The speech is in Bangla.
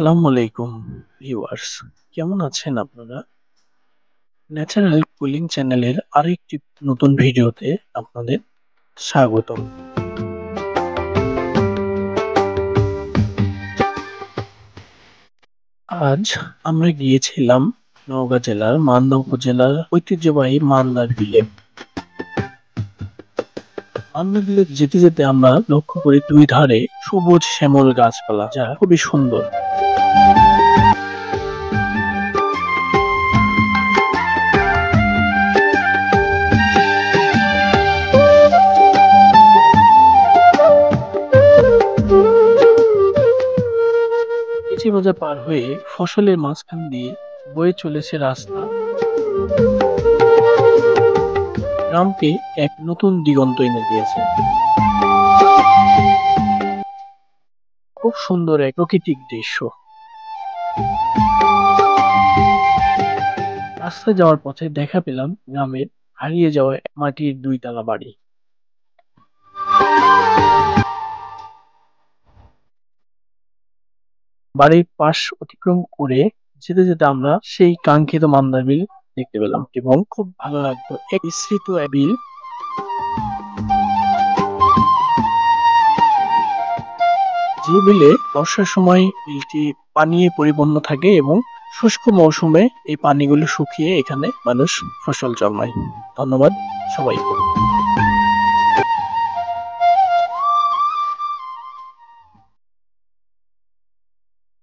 আসসালামু আলাইকুম ভিউয়ার্স, কেমন আছেন আপনারা? ন্যাচারাল কুলিং চ্যানেলের আরেকটি নতুন ভিডিওতে আপনাদের স্বাগতম। আজ আমরা গিয়েছিলাম নওগাঁ জেলার মান্দা উপজেলার ঐতিহ্যবাহী মান্দার বিলে। মান্দা বিলে যেতে যেতে আমরা লক্ষ্য করি দুই ধারে সবুজ শ্যামল গাছপালা, যা খুবই সুন্দর। ইচি বাজার পার হয়ে ফসলের মাঝখান দিয়ে বয়ে চলেছে রাস্তা, গ্রামকে এক নতুন দিগন্ত এনে দিয়েছে। খুব সুন্দর এক প্রাকৃতিক দৃশ্য। রাস্তায় যাওয়ার পথে দেখা পেলাম গ্রামের হারিয়ে যাওয়া মাটির দুইতলা বাড়ি। বাড়ির পাশ অতিক্রম করে যেতে যেতে আমরা সেই কাঙ্ক্ষিত মান্দার বিল দেখতে পেলাম এবং খুব ভালো লাগতো। এক বিস্তৃত বিল, যে বিলে বর্ষার সময় বিলটি পানিয়ে পরিপূর্ণ থাকে এবং শুষ্ক মৌসুমে এই পানিগুলো শুকিয়ে এখানে মানুষ ফসল জন্মায়। ধন্যবাদ সবাইকে।